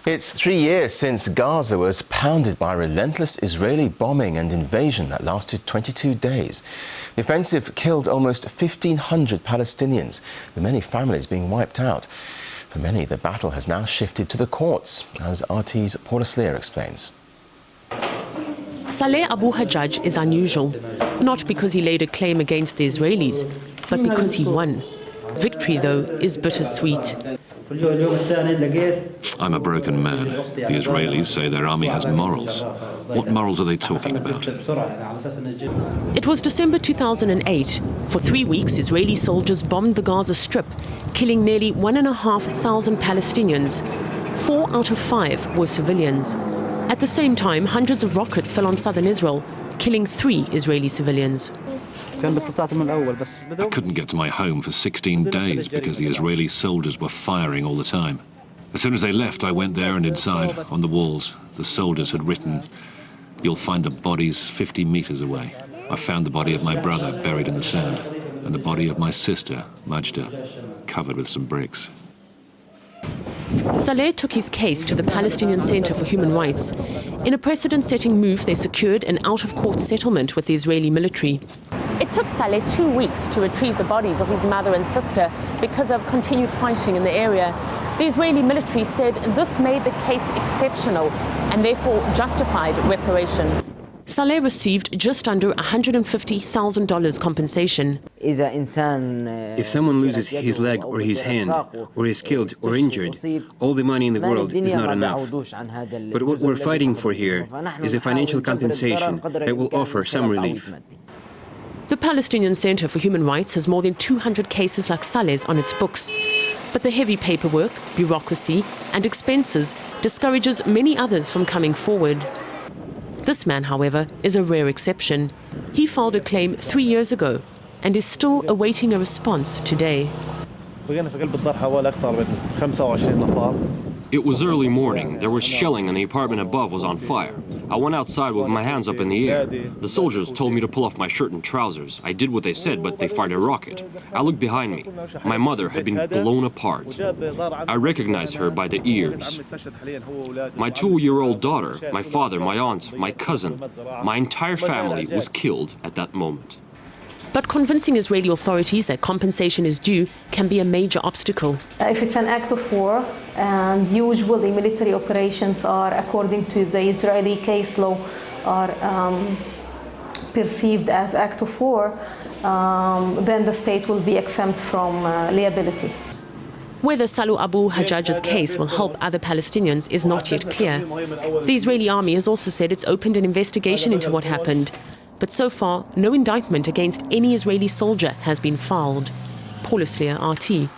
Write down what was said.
It's 3 years since Gaza was pounded by relentless Israeli bombing and invasion that lasted 22 days. The offensive killed almost 1,500 Palestinians, with many families being wiped out. For many, the battle has now shifted to the courts, as RT's Paula Sleer explains. Saleh Abu Hajjaj is unusual, not because he laid a claim against the Israelis, but because he won. Victory, though, is bittersweet. I'm a broken man. The Israelis say their army has morals. What morals are they talking about? It was December 2008. For 3 weeks, Israeli soldiers bombed the Gaza Strip, killing nearly 1,500 Palestinians. 4 out of 5 were civilians. At the same time, hundreds of rockets fell on southern Israel, killing 3 Israeli civilians. I couldn't get to my home for 16 days because the Israeli soldiers were firing all the time. As soon as they left, I went there, and inside, on the walls, the soldiers had written, "You'll find the bodies 50 meters away." I found the body of my brother buried in the sand, and the body of my sister, Majda, covered with some bricks. Saleh took his case to the Palestinian Center for Human Rights. In a precedent-setting move, they secured an out-of-court settlement with the Israeli military. It took Saleh 2 weeks to retrieve the bodies of his mother and sister because of continued fighting in the area. The Israeli military said this made the case exceptional and therefore justified reparation. Saleh received just under $150,000 compensation. If someone loses his leg or his hand, or is killed or injured, all the money in the world is not enough. But what we're fighting for here is a financial compensation that will offer some relief. The Palestinian Center for Human Rights has more than 200 cases like Saleh's on its books. But the heavy paperwork, bureaucracy and expenses discourages many others from coming forward. This man, however, is a rare exception. He filed a claim 3 years ago and is still awaiting a response today. It was early morning. There was shelling and the apartment above was on fire. I went outside with my hands up in the air. The soldiers told me to pull off my shirt and trousers. I did what they said, but they fired a rocket. I looked behind me. My mother had been blown apart. I recognized her by the ears. My 2-year-old daughter, my father, my aunt, my cousin, my entire family was killed at that moment. But convincing Israeli authorities that compensation is due can be a major obstacle. If it's an act of war, and usually military operations are, according to the Israeli case law, are perceived as act of war, then the state will be exempt from liability. Whether Saleh Abu Hajjaj's case will help other Palestinians is not yet clear. The Israeli army has also said it's opened an investigation into what happened. But so far, no indictment against any Israeli soldier has been filed. Paula Sleer, RT.